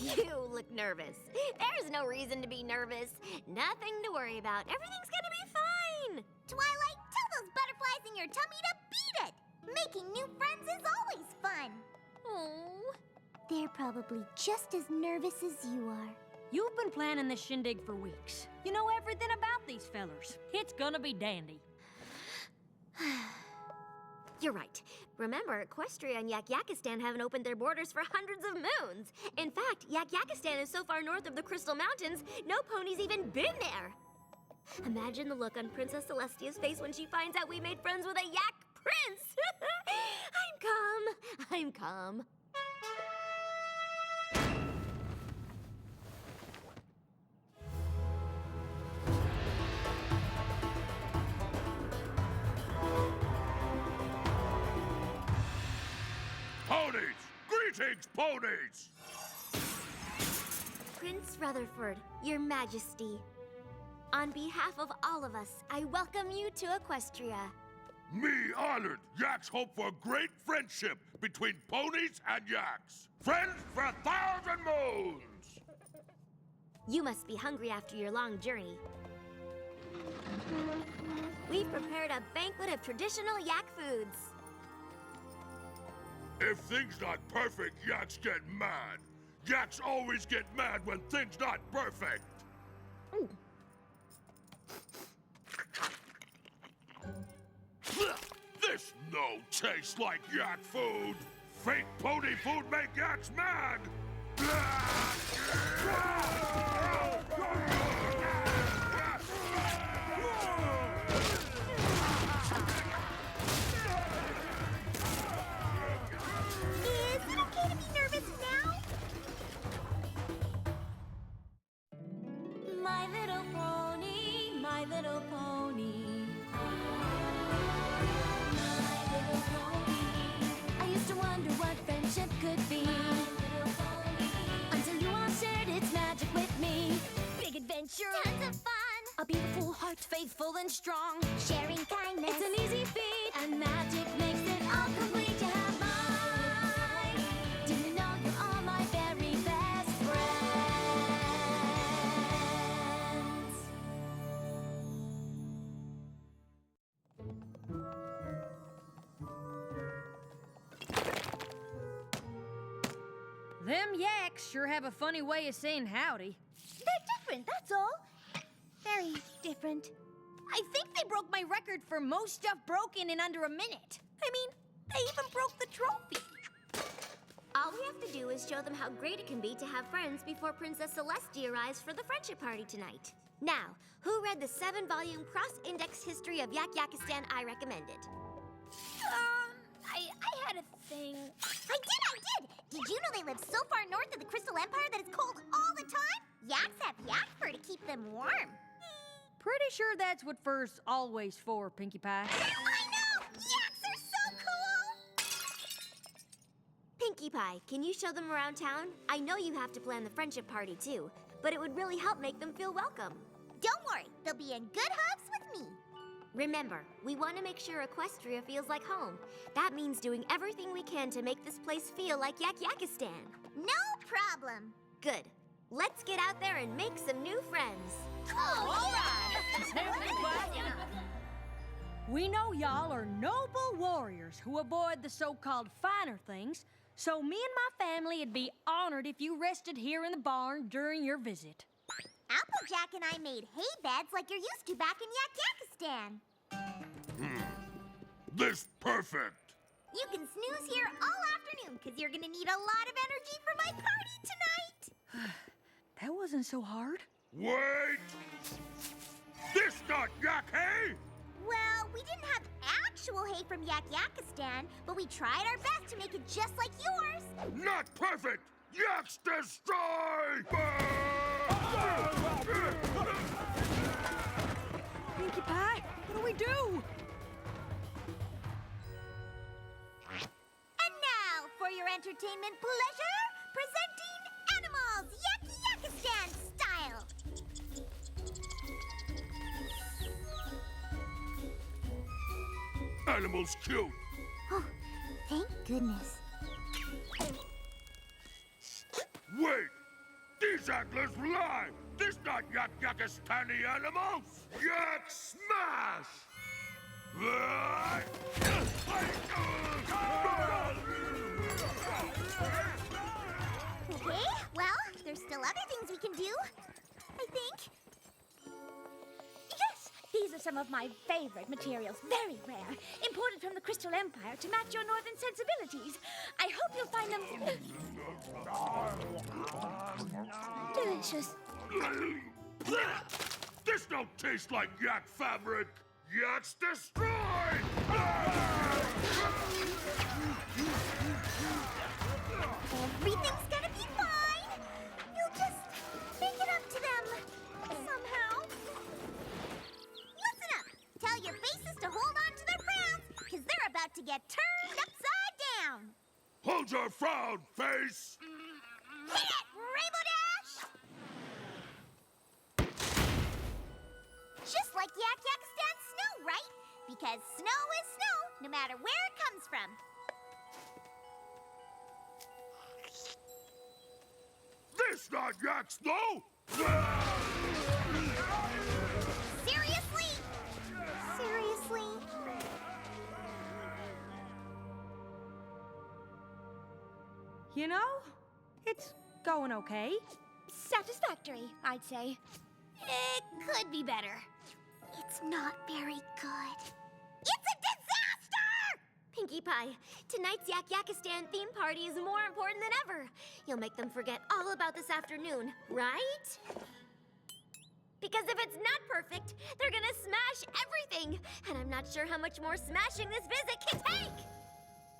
You look nervous. There's no reason to be nervous. Nothing to worry about. Everything's gonna be fine. Twilight, tell those butterflies in your tummy to beat it. Making new friends is always fun. Oh. They're probably just as nervous as you are. You've been planning this shindig for weeks. You know everything about these fellers. It's gonna be dandy. You're right. Remember, Equestria and Yakistan haven't opened their borders for hundreds of moons. In fact, Yakistan is so far north of the Crystal Mountains, no pony's even been there. Imagine the look on Princess Celestia's face when she finds out we made friends with a yak prince. I'm calm. Ponies! Greetings, ponies! Prince Rutherford, Your Majesty. On behalf of all of us, I welcome you to Equestria. Me honored. Yaks hope for great friendship between ponies and yaks. Friends for 1,000 moons! You must be hungry after your long journey. We've prepared a banquet of traditional yak foods. If things not perfect, yaks get mad. Yaks always get mad when things not perfect. This no tastes like yak food. Fake pony food make yaks mad. Is it okay to be nervous now? My little pony, my little pony. My little pony. I used to wonder what friendship could be. Until you all shared its magic with me. Big adventure. Tons of fun. A beautiful heart, faithful and strong. Sharing kindness. It's an easy feat, and magic makes it all complete. You have mine. Do you know you're all my very best friends? Them yaks sure have a funny way of saying howdy. They're different, that's all. Very different. I think they broke my record for most stuff broken in under a minute. I mean, they even broke the trophy. All we have to do is show them how great it can be to have friends before Princess Celestia arrives for the friendship party tonight. Now, who read the 7-volume cross-indexed history of Yakistan I recommended? I had a thing. I did! Did you know they live so far north of the Crystal Empire that it's cold all the time? Yaks have yak fur to keep them warm. Pretty sure that's what fur's always for, Pinkie Pie. I know! Yaks are so cool! Pinkie Pie, can you show them around town? I know you have to plan the friendship party too, but it would really help make them feel welcome. Don't worry, they'll be in good hooks with me. Remember, we want to make sure Equestria feels like home. That means doing everything we can to make this place feel like Yakistan. No problem. Good. Let's get out there and make some new friends. Oh, yeah! We know y'all are noble warriors who avoid the so-called finer things, so me and my family would be honored if you rested here in the barn during your visit. Applejack and I made hay beds like you're used to back in Yakistan. This perfect. You can snooze here all afternoon, because you're going to need a lot of energy for my party tonight. That wasn't so hard. Wait! This not yak hay? Well, we didn't have actual hay from Yakistan, but we tried our best to make it just like yours. Not perfect! Yaks destroy! Pinkie Pie, what do we do? And now, for your entertainment pleasure, presenting Animals Yakistan style. Animals cute. Oh, thank goodness. Wait! antlers fly! This not Yak-Yakistani animals! Yak smash! Okay, well, there's still other things we can do, I think. Yes, these are some of my favorite materials, very rare, imported from the Crystal Empire to match your northern sensibilities. I hope you'll find them delicious. This don't taste like yak fabric! Yaks destroyed! Everything's gonna be fine. You'll just make it up to them somehow. Listen up. Tell your faces to hold on to their frowns, because they're about to get turned upside down. Hold your frown, face! Hit it, Rainbow Dash! Just like Yak-Yakistan's snow, right? Because snow is snow, no matter where it comes from. This not yak snow! Seriously? Seriously? You know, it's going okay. Satisfactory, I'd say. It could be better. It's not very good. It's a disaster! Pinkie Pie, tonight's Yak-Yakistan theme party is more important than ever. You'll make them forget all about this afternoon, right? Because if it's not perfect, they're gonna smash everything. And I'm not sure how much more smashing this visit can take.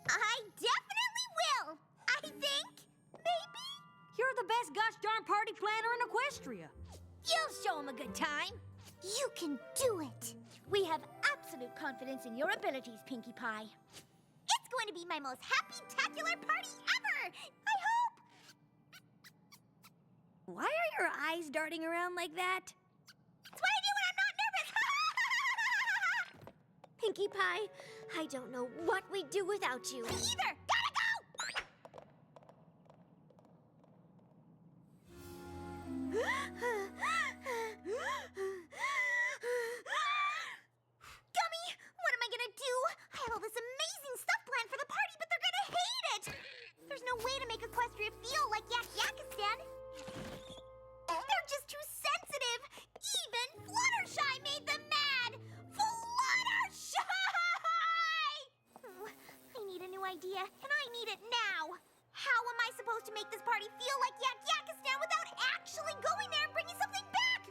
I definitely will. I think. Maybe. You're the best gosh darn party planner in Equestria. You'll show them a good time. You can do it. We have absolute confidence in your abilities, Pinkie Pie. It's going to be my most happy-tacular party ever. I hope. Why are your eyes darting around like that? It's what I do when I'm not nervous. Pinkie Pie, I don't know what we'd do without you. Me either. Gotta go. Gummy, what am I gonna do? I have all this amazing stuff planned for the party, but they're gonna hate it. There's no way to make Equestria feel like Yak-Yakistan. They're just too sensitive. Even Fluttershy made them mad. Fluttershy! I need a new idea, and I need it now. How am I supposed to make this party feel like Yak-Yakistan without actually going there and bringing something back?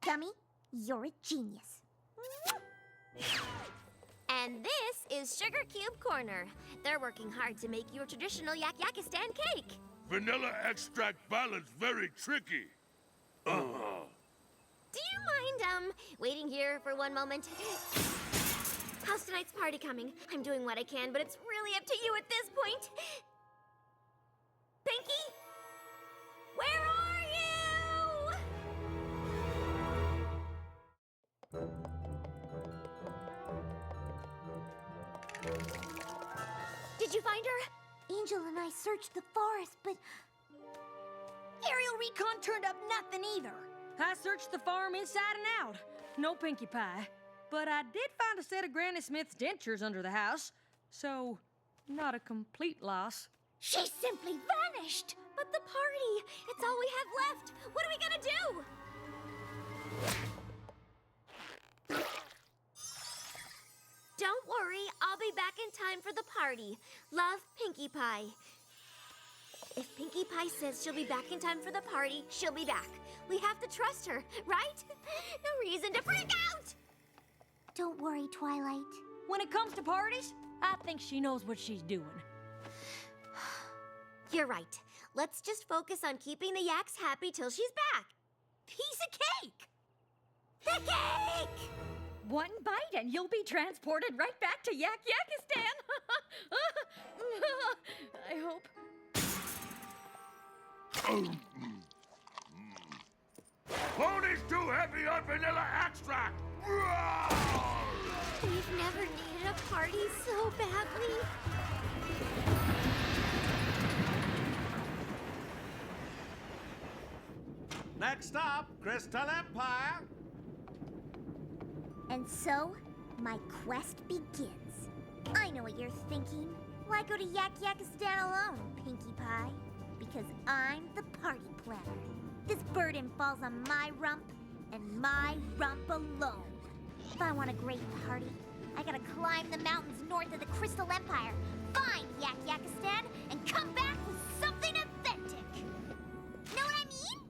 Gummy, you're a genius. And this is Sugar Cube Corner. They're working hard to make your traditional Yak-Yakistan cake. Vanilla extract balance very tricky. Do you mind, waiting here for one moment? How's tonight's party coming? I'm doing what I can, but it's really up to you at this point. Pinkie? Where are you? Did you find her? Angel and I searched the forest, but Aerial recon turned up nothing either. I searched the farm inside and out. No Pinkie Pie. But I did find a set of Granny Smith's dentures under the house. So, not a complete loss. She simply vanished. But the party, it's all we have left. What are we gonna do? Don't worry, I'll be back in time for the party. Love, Pinkie Pie. If Pinkie Pie says she'll be back in time for the party, she'll be back. We have to trust her, right? No reason to freak out! don't worry, Twilight. When it comes to parties, I think she knows what she's doing. You're right. Let's just focus on keeping the yaks happy till she's back. Piece of cake! The cake! One bite and you'll be transported right back to Yak-Yakistan. I hope. Pony's too heavy on vanilla extract! We've never needed a party so badly. Next stop, Crystal Empire. And so, my quest begins. I know what you're thinking. Why go to Yakistan alone, Pinkie Pie? Because I'm the party planner. This burden falls on my rump, and my rump alone. If I want a great party, I gotta climb the mountains north of the Crystal Empire, find Yakistan, and come back with something authentic. Know what I mean?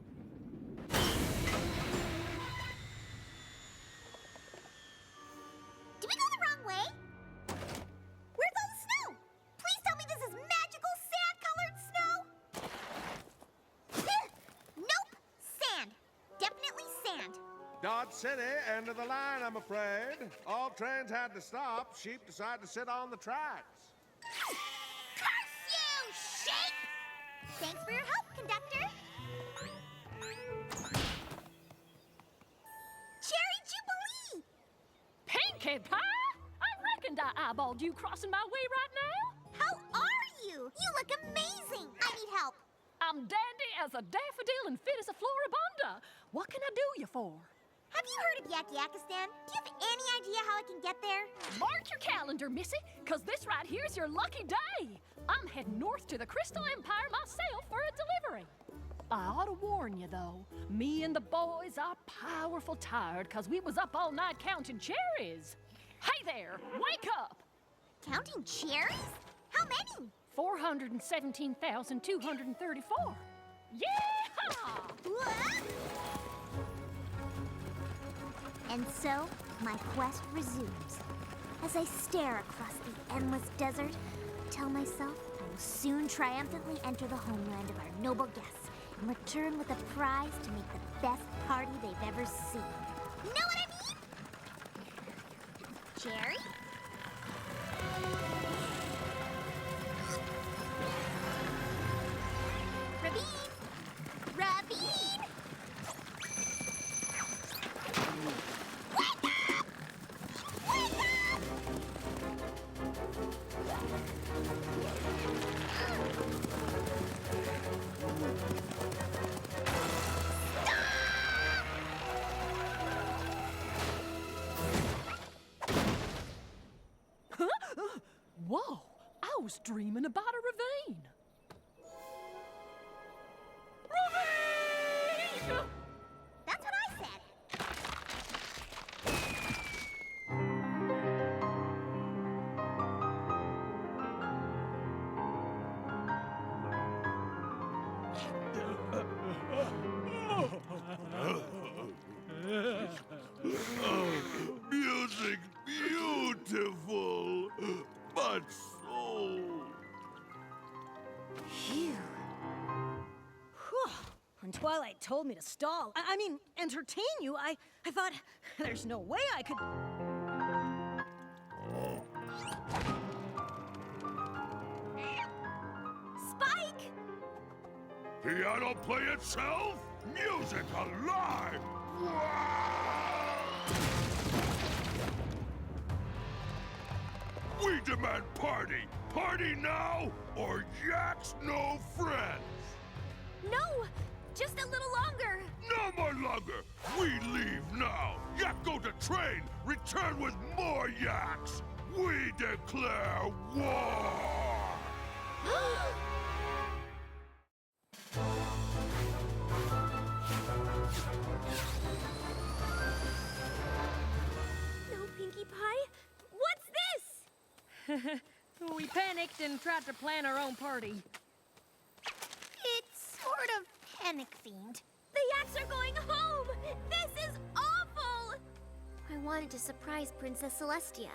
Did we go the wrong way? Where's all the snow? Please tell me this is magical sand-colored snow. Nope, sand. Definitely sand. Dodge City, end of the line, I'm afraid. All trains had to stop. Sheep decided to sit on the tracks. Curse you, sheep! Thanks for your help, conductor. Cherry Jubilee! Pinkie Pie! I reckoned I eyeballed you crossing my way right now. How are you? You look amazing. I need help. I'm dandy as a daffodil and fit as a floribunda. What can I do you for? Have you heard of Yakistan? Do you have any idea how I can get there? Mark your calendar, missy, because this right here's your lucky day. I'm heading north to the Crystal Empire myself for a delivery. I ought to warn you, though. Me and the boys are powerful tired because we was up all night counting cherries. Hey there, wake up! Counting cherries? How many? 417,234. Yeehaw! What? And so, my quest resumes. As I stare across the endless desert, I tell myself I will soon triumphantly enter the homeland of our noble guests and return with a prize to make the best party they've ever seen. Know what I mean? Jerry? Ravine! Ravine! Wake up! Wake up! Whoa, I was dreaming about a ravine. Ravine! That's what I said. Music beautiful, but so... Phew. Whew. When Twilight told me to stall, I mean, entertain you, I thought, there's no way I could... Spike! Piano play itself? Music alive! We demand party! Party now, or yaks no friends! No! Just a little longer! No more longer! We leave now! Yak go to train! Return with more yaks! We declare war! No, Pinkie Pie! What's this? We panicked and tried to plan our own party. It's sort of panic-themed. The yaks are going home! This is awful! I wanted to surprise Princess Celestia.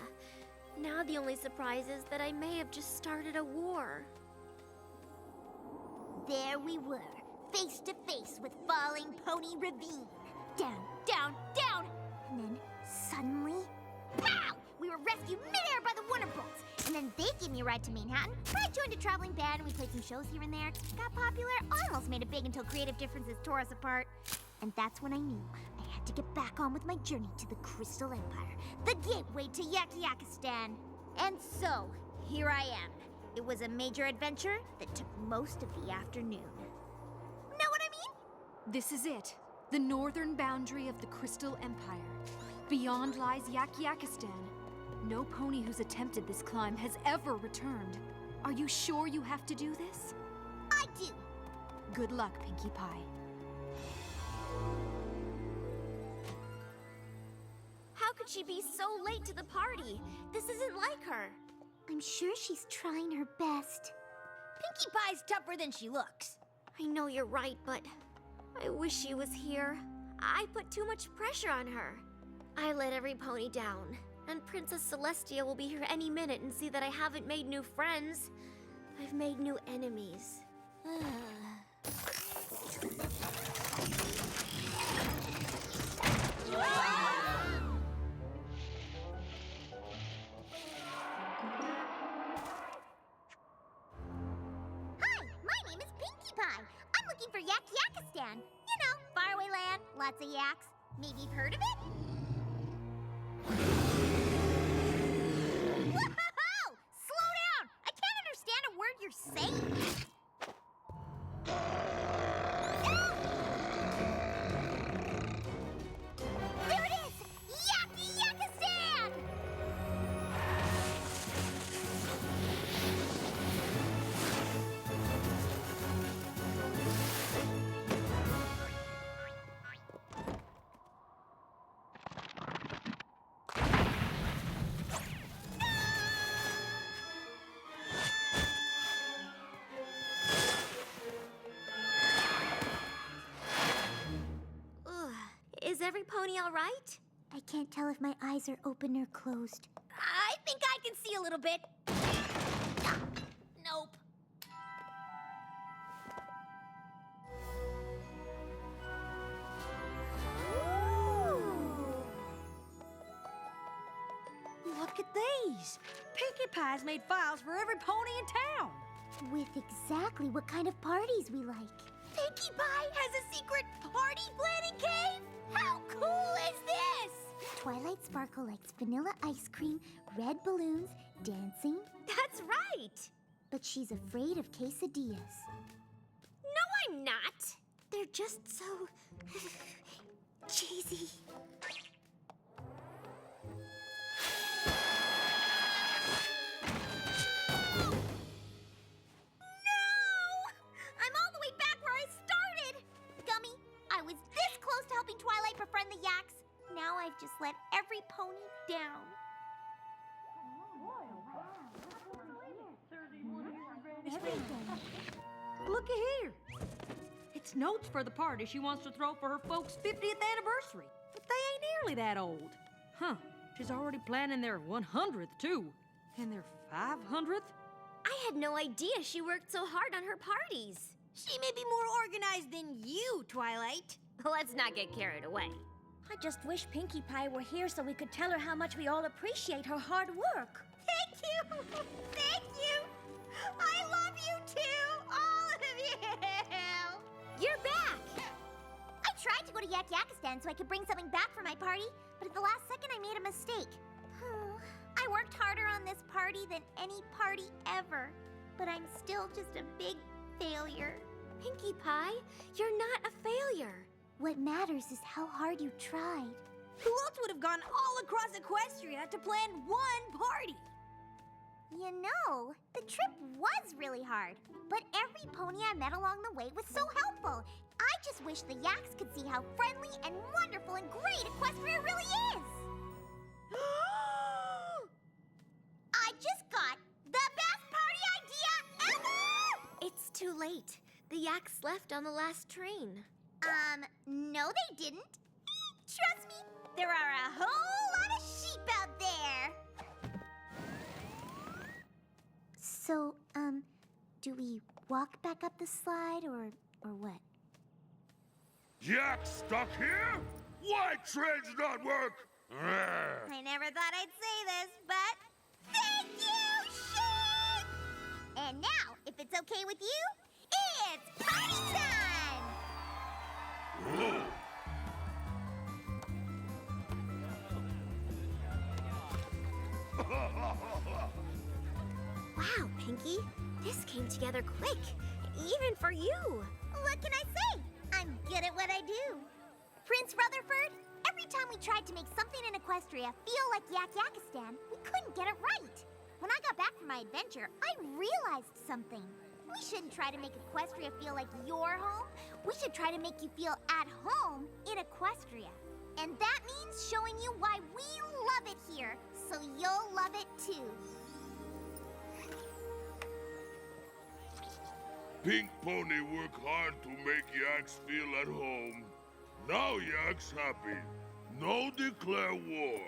Now the only surprise is that I may have just started a war. There we were, face to face with falling Pony Ravine. Down, down, down! And then, suddenly, pow! We were rescued midair by the Wonderbolts. And then they gave me a ride to Manhattan. I joined a traveling band and we played some shows here and there. Got popular, almost made it big until creative differences tore us apart. And that's when I knew I had to get back on with my journey to the Crystal Empire, the gateway to Yakistan. And so, here I am, It was a major adventure that took most of the afternoon. Know what I mean? This is it, the northern boundary of the Crystal Empire. Beyond lies Yakistan. No pony who's attempted this climb has ever returned. Are you sure you have to do this? I do. Good luck, Pinkie Pie. How could she be so late to the party? This isn't like her. I'm sure she's trying her best. Pinkie Pie's tougher than she looks. I know you're right, but I wish she was here. I put too much pressure on her. I let every pony down, and Princess Celestia will be here any minute and see that I haven't made new friends. I've made new enemies. Hi, my name is Pinkie Pie. I'm looking for Yakistan. You know, faraway land, lots of yaks. Maybe you've heard of it? Whoa! Slow down! I can't understand a word you're saying. There it is! Yakistan! Ugh. Is every pony all right? I can't tell if my eyes are open or closed. I think I can see a little bit. Nope. Look at these. Pinkie Pie's made files for every pony in town. With exactly what kind of parties we like. Pinkie Pie has a secret party planning cave? How cool is this? Twilight Sparkle likes vanilla ice cream, red balloons, dancing, That's right. but she's afraid of quesadillas. No, I'm not. They're just so cheesy. I'm all the way back where I started! Gummy, I was this close to helping Twilight befriend the yaks. Now I've just let every pony down. Looky here. It's notes for the party she wants to throw for her folks' 50th anniversary. But they ain't nearly that old. Huh. She's already planning their 100th, too. And their 500th? I had no idea she worked so hard on her parties. She may be more organized than you, Twilight. Let's not get carried away. I just wish Pinkie Pie were here so we could tell her how much we all appreciate her hard work. Thank you! Thank you! I love you too! All of you! You're back! I tried to go to Yakistan so I could bring something back for my party, but at the last second I made a mistake. I worked harder on this party than any party ever, but I'm still just a big failure. Pinkie Pie, you're not a failure. What matters is how hard you tried. Who else would have gone all across Equestria to plan one party? You know, the trip was really hard, but every pony I met along the way was so helpful. I just wish the yaks could see how friendly and wonderful and great Equestria really is. I just got the best party idea ever! It's too late. The yaks left on the last train. No they didn't. Trust me, there are a whole lot of sheep out there. So, do we walk back up the slide or what? Yak stuck here? Why trains not work? I never thought I'd say this, but thank you, sheep! And now, if it's okay with you, it's party time! Wow, Pinkie, this came together quick, even for you. What can I say? I'm good at what I do. Prince Rutherford, every time we tried to make something in Equestria feel like Yakistan, we couldn't get it right. When I got back from my adventure, I realized something. We shouldn't try to make Equestria feel like your home. We should try to make you feel at home in Equestria. And that means showing you why we love it here, so you'll love it too. Pink Pony work hard to make yaks feel at home. Now yaks happy. No declare war.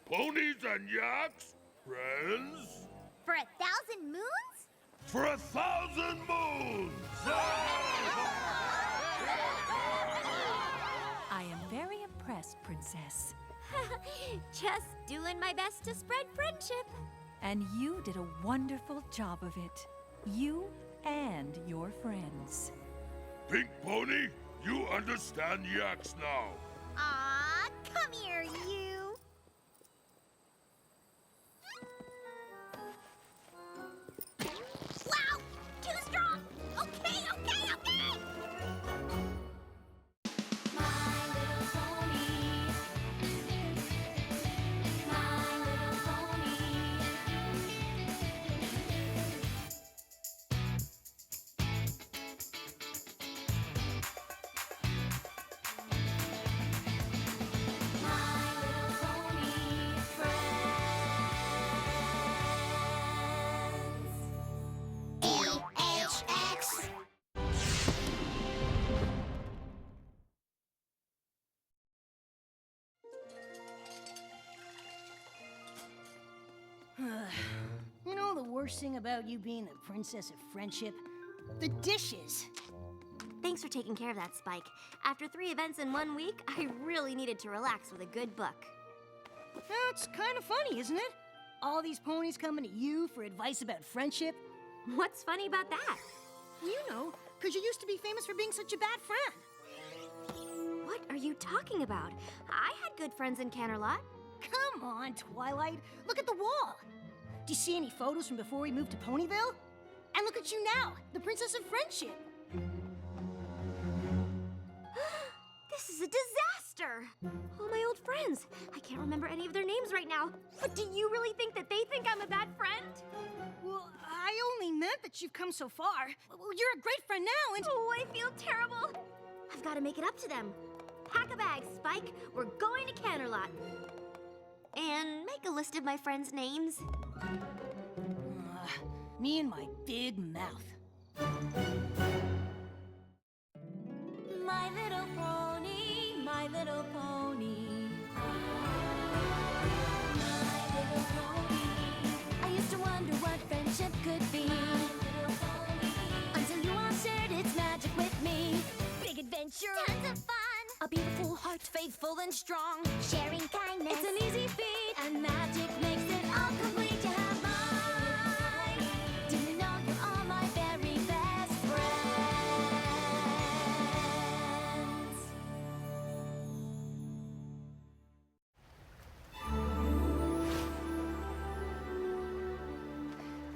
Ponies and yaks, friends? For 1,000 moons? For 1,000 moons! I am very impressed, Princess. Just doing my best to spread friendship. And you did a wonderful job of it. You and your friends. Pink Pony, you understand yaks now. Aw, come here, you. Wow, too strong. Okay. My little pony. My little pony. My little pony friends. EHX. You know the worst thing about you being the princess of friendship? The dishes. Thanks for taking care of that, Spike. After 3 events in 1 week, I really needed to relax with a good book. That's kind of funny, isn't it? All these ponies coming to you for advice about friendship. What's funny about that? You know, because you used to be famous for being such a bad friend. What are you talking about? I had good friends in Canterlot. Come on, Twilight. Look at the wall. Do you see any photos from before we moved to Ponyville? And look at you now, the princess of friendship. This is a disaster! All my old friends. I can't remember any of their names right now. But do you really think that they think I'm a bad friend? Well, I only meant that you've come so far. Well, you're a great friend now, and... Oh, I feel terrible. I've got to make it up to them. Pack a bag, Spike. We're going to Canterlot. And make a list of my friends' names. Me and my big mouth. My little pony, my little pony. My little pony. I used to wonder what friendship could be. Until you all shared its magic with me. Big adventure. Tons of fun. A beautiful heart, faithful and strong. Sharing kindness. It's an easy feat, and magic makes it all complete. You have mine. Do you know you're all my very best friends?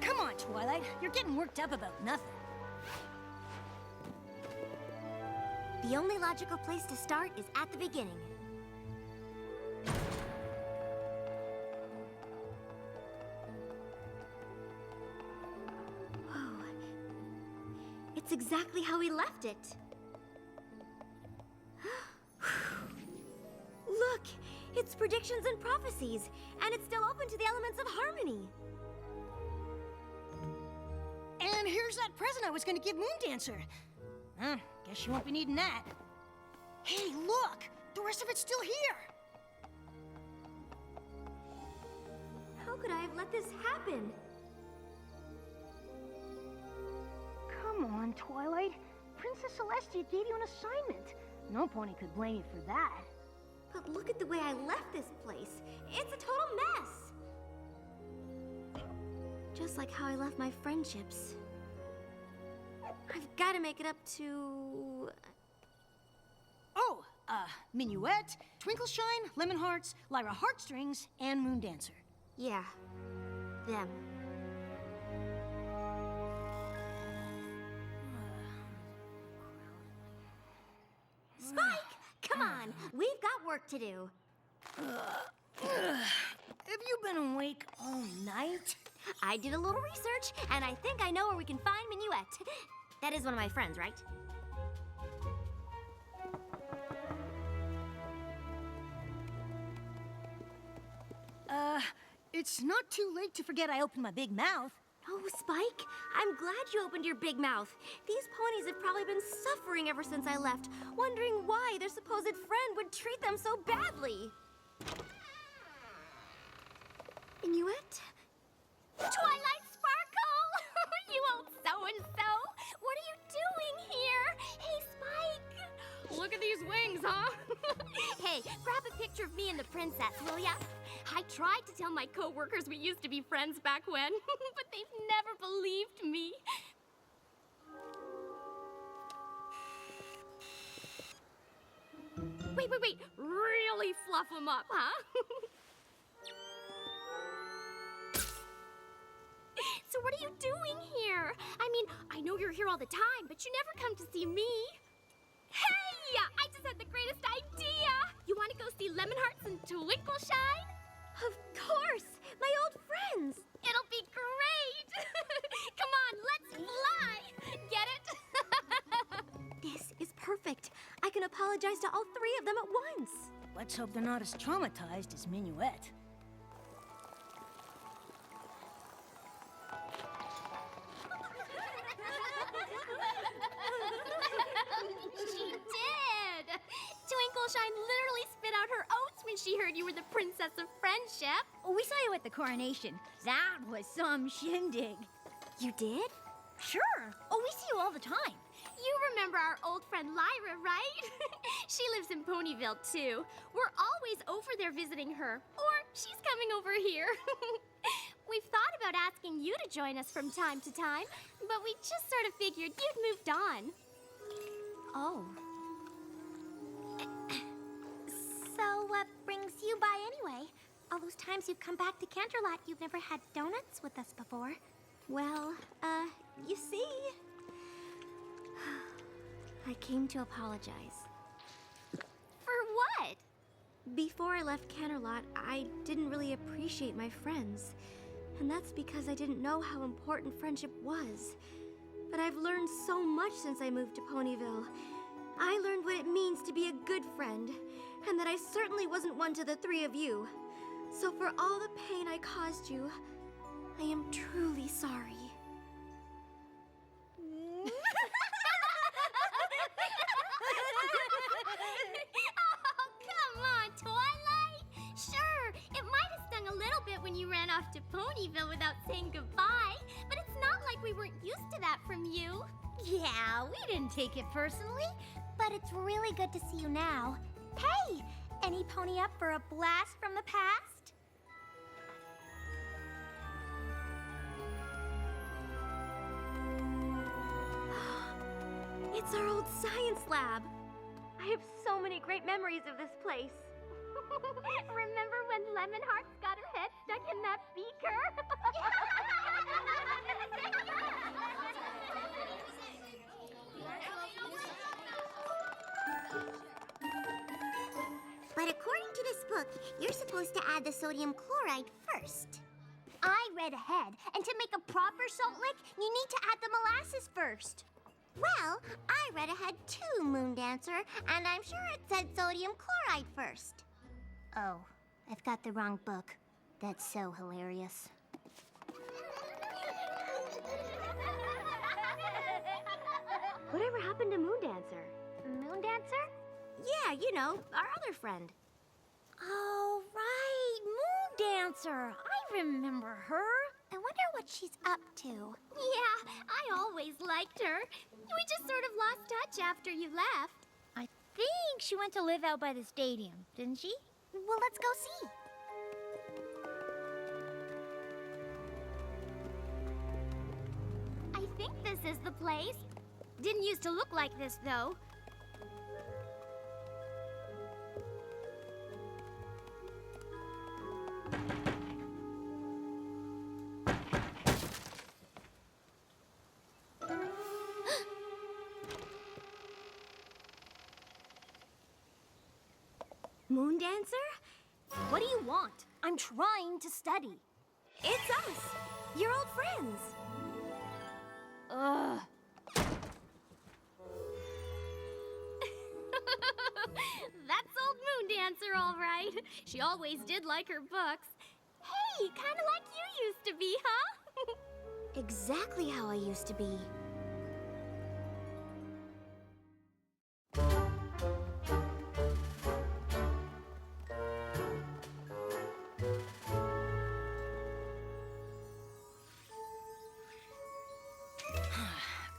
Come on, Twilight. You're getting worked up about nothing. The only logical place to start is at the beginning. Whoa. It's exactly how we left it. Look! It's predictions and prophecies, and it's still open to the elements of harmony. And here's that present I was going to give Moondancer. Guess you won't be needing that. Hey, look! The rest of it's still here! How could I have let this happen? Come on, Twilight. Princess Celestia gave you an assignment. No pony could blame you for that. But look at the way I left this place. It's a total mess. Just like how I left my friendships. I've got to make it up to... Oh, Minuet, Twinkleshine, Lemon Hearts, Lyra Heartstrings, and Moon Dancer. Yeah, them. Spike, come on. We've got work to do. Have you been awake all night? I did a little research, and I think I know where we can find Minuet. That is one of my friends, right? It's not too late to forget I opened my big mouth. Oh, Spike, I'm glad you opened your big mouth. These ponies have probably been suffering ever since I left, wondering why their supposed friend would treat them so badly. Minuet? Twilight Sparkle! You old so-and-so! What are you doing here? Hey, Spike! Look at these wings, huh? Hey, grab a picture of me and the princess, will ya? I tried to tell my coworkers we used to be friends back when, but they've never believed me. Wait. Really fluff them up, huh? So what are you doing here? I mean, I know you're here all the time, but you never come to see me. Hey! I just had the greatest idea! You want to go see Lemon Hearts and Twinkleshine? Of course! My old friends! It'll be great! Come on, let's fly! Get it? This is perfect. I can apologize to all three of them at once. Let's hope they're not as traumatized as Minuet. She did! Twinkleshine literally spit out her oats when she heard you were the Princess of Friendship. We saw you at the coronation. That was some shindig. You did? Sure. Oh, we see you all the time. You remember our old friend Lyra, right? She lives in Ponyville, too. We're always over there visiting her. Or she's coming over here. We've thought about asking you to join us from time to time, but we just sort of figured you'd moved on. Oh. So what brings you by anyway? All those times you've come back to Canterlot, you've never had donuts with us before. Well, you see... I came to apologize. For what? Before I left Canterlot, I didn't really appreciate my friends. And that's because I didn't know how important friendship was. But I've learned so much since I moved to Ponyville. I learned what it means to be a good friend, and that I certainly wasn't one to the three of you. So for all the pain I caused you, I am truly sorry. Oh, come on, Twilight! Sure, it might have stung a little bit when you ran off to Ponyville without saying goodbye, but it's not like we weren't used to that from you. Yeah, we didn't take it personally, but it's really good to see you now. Hey, any pony up for a blast from the past? It's our old science lab. I have so many great memories of this place. Remember when Lemon Hearts got her head stuck in that beaker? But according to this book, you're supposed to add the sodium chloride first. I read ahead, and to make a proper salt lick, you need to add the molasses first. Well, I read ahead too, Moon Dancer, and I'm sure it said sodium chloride first. Oh, I've got the wrong book. That's so hilarious. Whatever happened to Moon Dancer? Moon Dancer? Yeah, you know, our other friend. Oh, right, Moon Dancer. I remember her. I wonder what she's up to. Yeah, I always liked her. We just sort of lost touch after you left. I think she went to live out by the stadium, didn't she? Well, let's go see. I think this is the place. Didn't used to look like this, though. Moon Dancer? What do you want? I'm trying to study. It's us, your old friends. Ugh. That's old Moon Dancer, all right. She always did like her books. Hey, kind of like you used to be, huh? Exactly how I used to be.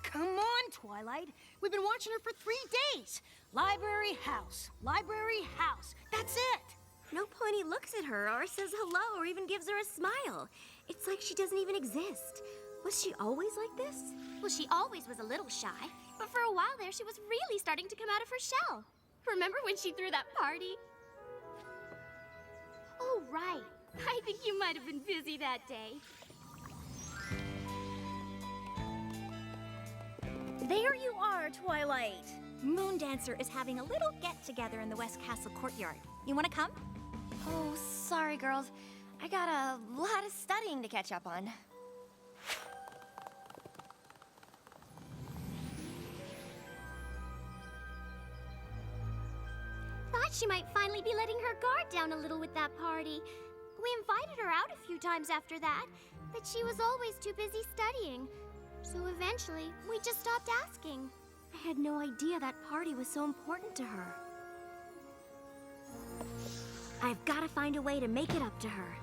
Come on, Twilight. We've been watching her for 3 days. Library, house. Library, house. That's it. No pony looks at her or says hello or even gives her a smile. It's like she doesn't even exist. Was she always like this? Well, she always was a little shy, but for a while there, she was really starting to come out of her shell. Remember when she threw that party? Oh, right. I think you might have been busy that day. There you are, Twilight. Moon Dancer is having a little get-together in the West Castle courtyard. You want to come? Oh, sorry, girls. I got a lot of studying to catch up on. Thought she might finally be letting her guard down a little with that party. We invited her out a few times after that, but she was always too busy studying. So eventually, we just stopped asking. I had no idea that party was so important to her. I've got to find a way to make it up to her.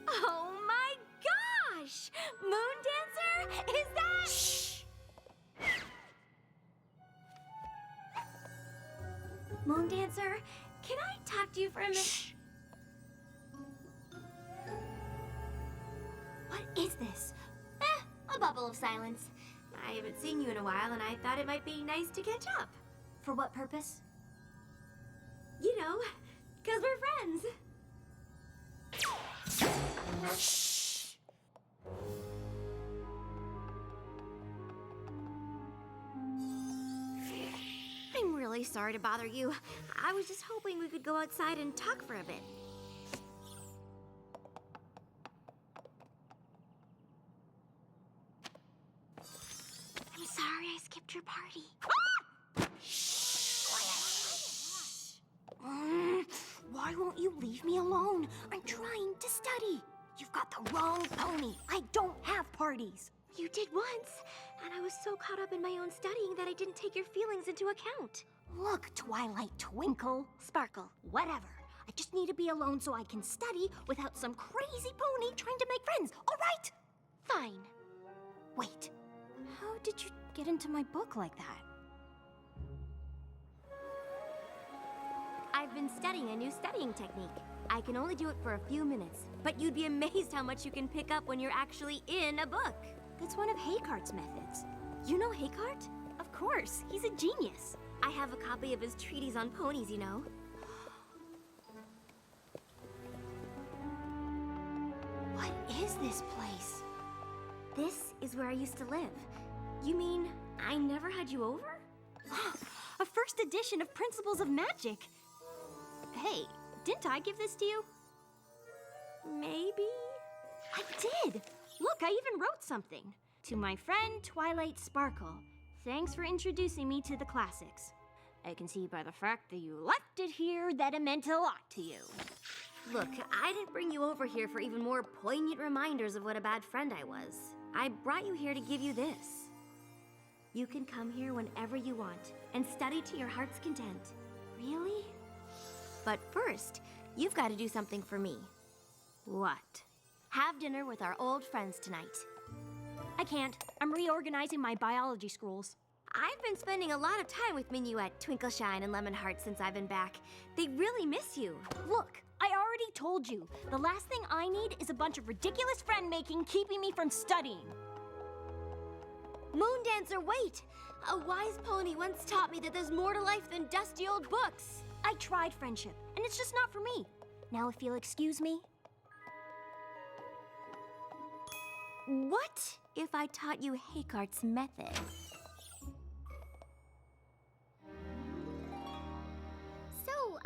Oh my gosh! Moon Dancer? Is that... Shh! Moon Dancer, can I talk to you for a minute? Shh. What is this? A bubble of silence. I haven't seen you in a while, and I thought it might be nice to catch up. For what purpose? You know, 'cause we're friends. Shh! I'm really sorry to bother you. I was just hoping we could go outside and talk for a bit. I'm sorry I skipped your party. Why won't you leave me alone? I'm trying to study. You've got the wrong pony. I don't have parties. You did once, and I was so caught up in my own studying that I didn't take your feelings into account. Look, Twilight Twinkle. Sparkle. Whatever. I just need to be alone so I can study without some crazy pony trying to make friends, all right? Fine. Wait, how did you get into my book like that? I've been studying a new studying technique. I can only do it for a few minutes, but you'd be amazed how much you can pick up when you're actually in a book. It's one of Haycart's methods. You know Haycart? Of course, he's a genius. I have a copy of his treatise on ponies, you know. What is this place? This is where I used to live. You mean I never had you over? A first edition of Principles of Magic. Hey, didn't I give this to you? Maybe? I did. Look, I even wrote something. To my friend Twilight Sparkle, thanks for introducing me to the classics. I can see by the fact that you left it here that it meant a lot to you. Look, I didn't bring you over here for even more poignant reminders of what a bad friend I was. I brought you here to give you this. You can come here whenever you want and study to your heart's content. Really? But first, you've got to do something for me. What? Have dinner with our old friends tonight. I can't. I'm reorganizing my biology scrolls. I've been spending a lot of time with Minuet, Twinkleshine, and Lemonheart since I've been back. They really miss you. Look, I already told you. The last thing I need is a bunch of ridiculous friend-making keeping me from studying. Moondancer, wait! A wise pony once taught me that there's more to life than dusty old books. I tried friendship, and it's just not for me. Now, if you'll excuse me. What if I taught you Haykart's method? So,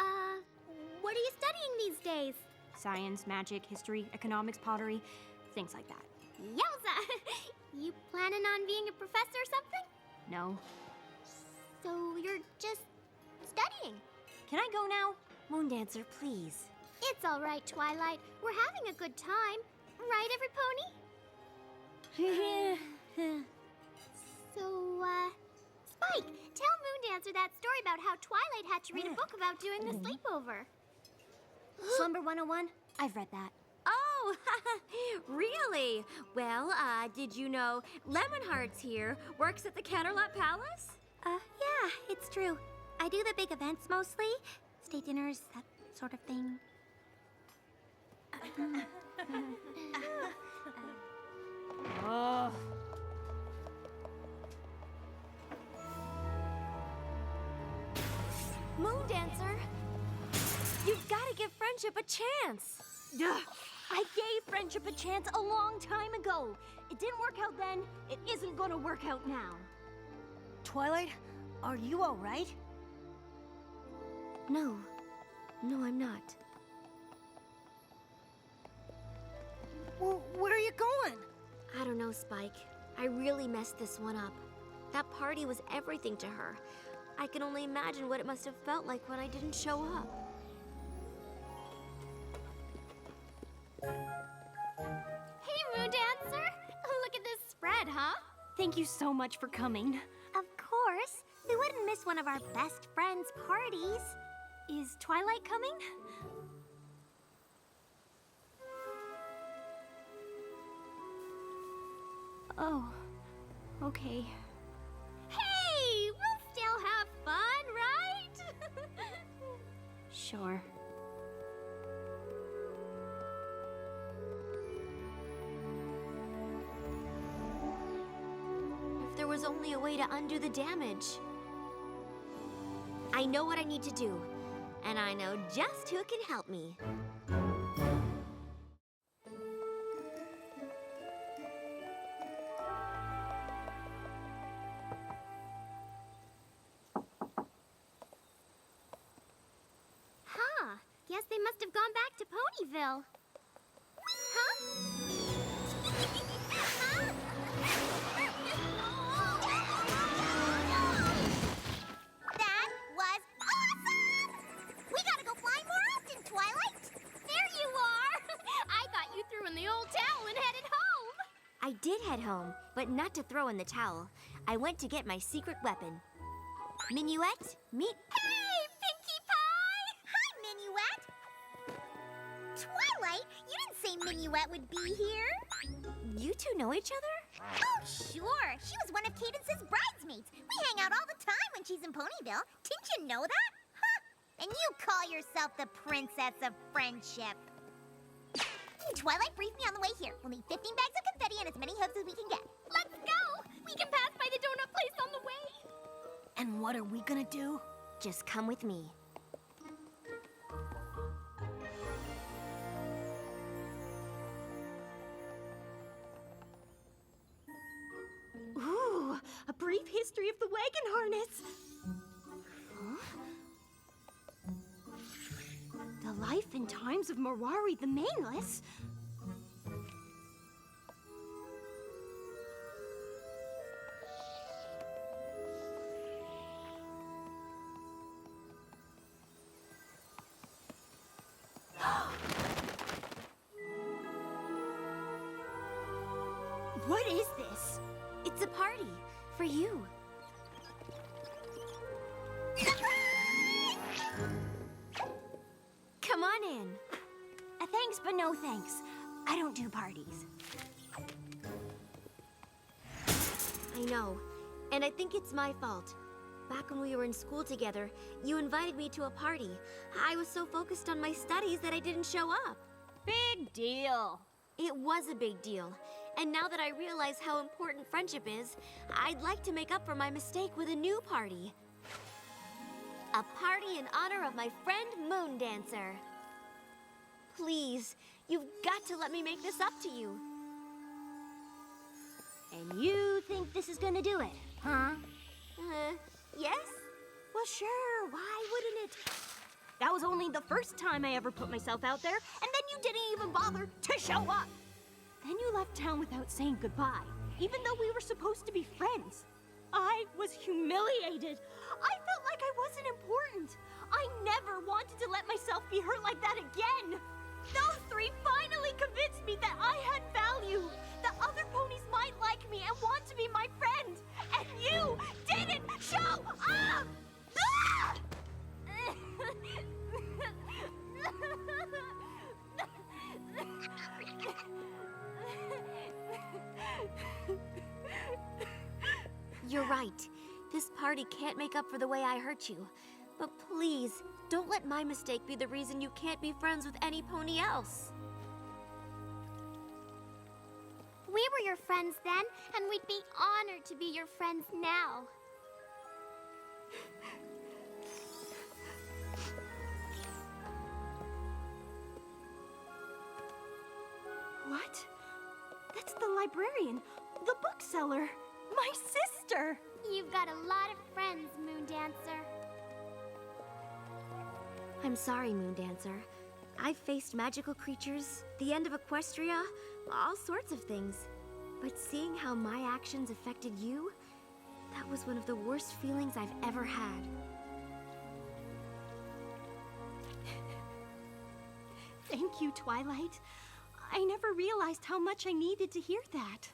what are you studying these days? Science, magic, history, economics, pottery, things like that. Yowza! You planning on being a professor or something? No. So you're just studying? Can I go now? Moondancer, please. It's all right, Twilight. We're having a good time. Right, every pony? So, Spike, tell Moondancer that story about how Twilight had to read a book about doing the sleepover. Slumber 101? I've read that. Oh, really? Well, did you know Lemonheart's here works at the Canterlot Palace? Yeah, it's true. I do the big events mostly. State dinners, that sort of thing. Oh. Moondancer, you've got to give friendship a chance. Ugh. I gave friendship a chance a long time ago. It didn't work out then. It isn't gonna work out now. Twilight, are you all right? No, I'm not. Well, where are you going? I don't know, Spike. I really messed this one up. That party was everything to her. I can only imagine what it must have felt like when I didn't show up. Hey, Moondancer! Look at this spread, huh? Thank you so much for coming. Of course. We wouldn't miss one of our best friends' parties. Is Twilight coming? Oh, okay. Hey! We'll still have fun, right? Sure. If there was only a way to undo the damage. I know what I need to do, and I know just who can help me. Huh. Guess they must have gone back to Ponyville. Huh? That was awesome! We gotta go flying more often, Twilight! There you are! I thought you threw in the old towel and headed home. I did head home, but not to throw in the towel. I went to get my secret weapon. Minuet, meet... Hey, Pinkie Pie! Hi, Minuet! Twilight, you didn't say Minuet would be here. You two know each other? Oh, sure. She was one of Cadence's bridesmaids. We hang out all the time when she's in Ponyville. Didn't you know that? Huh? And you call yourself the Princess of Friendship. Twilight briefed me on the way here. We'll need 15 bags of confetti and as many hooves as we can get. Let's go! We can pass by the donut place on the way. And what are we gonna do? Just come with me. Ooh, a brief history of the wagon harness. The life and times of Marari the Maneless. What is this? It's a party for you. Come on in. Thanks, but no thanks. I don't do parties. I know, and I think it's my fault. Back when we were in school together, you invited me to a party. I was so focused on my studies that I didn't show up. Big deal. It was a big deal, And now that I realize how important friendship is, I'd like to make up for my mistake with a new party. A party in honor of my friend Moon Dancer. Please, you've got to let me make this up to you. And you think this is gonna do it, huh? Yes? Well, sure, why wouldn't it? That was only the first time I ever put myself out there, and then you didn't even bother to show up. Then you left town without saying goodbye, even though we were supposed to be friends. I was humiliated. I felt like I wasn't important. I never wanted to let myself be hurt like that again. Those three finally convinced me that I had value, that other ponies might like me and want to be my friend. And you didn't show up! Ah! You're right. This party can't make up for the way I hurt you. But please, don't let my mistake be the reason you can't be friends with any pony else. We were your friends then, and we'd be honored to be your friends now. What? That's the librarian, the bookseller, my sister. You've got a lot of friends, Moon Dancer. I'm sorry, Moon Dancer. I've faced magical creatures, the end of Equestria, all sorts of things. But seeing how my actions affected you, that was one of the worst feelings I've ever had. Thank you, Twilight. I never realized how much I needed to hear that.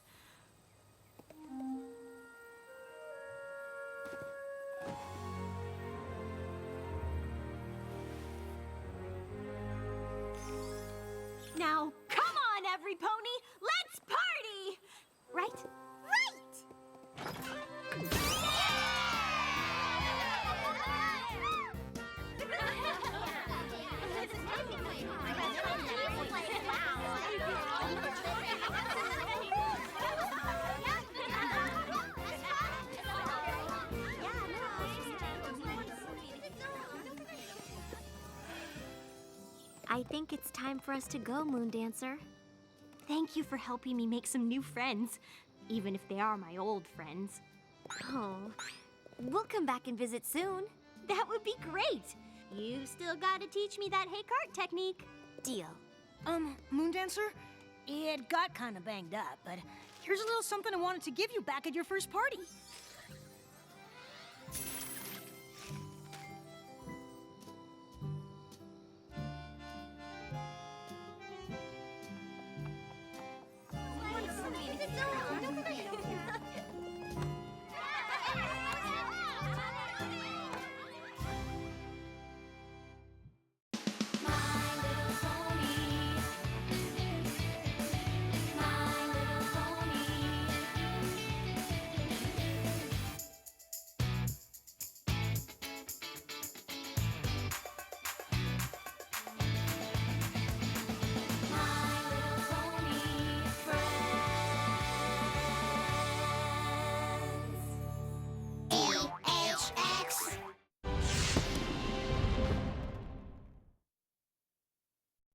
Now, come on, every pony! Let's party! Right? I think it's time for us to go, Moon Dancer. Thank you for helping me make some new friends, even if they are my old friends. Oh, we'll come back and visit soon. That would be great. You still gotta teach me that hey cart technique. Deal. Moon Dancer, it got kind of banged up, but here's a little something I wanted to give you back at your first party.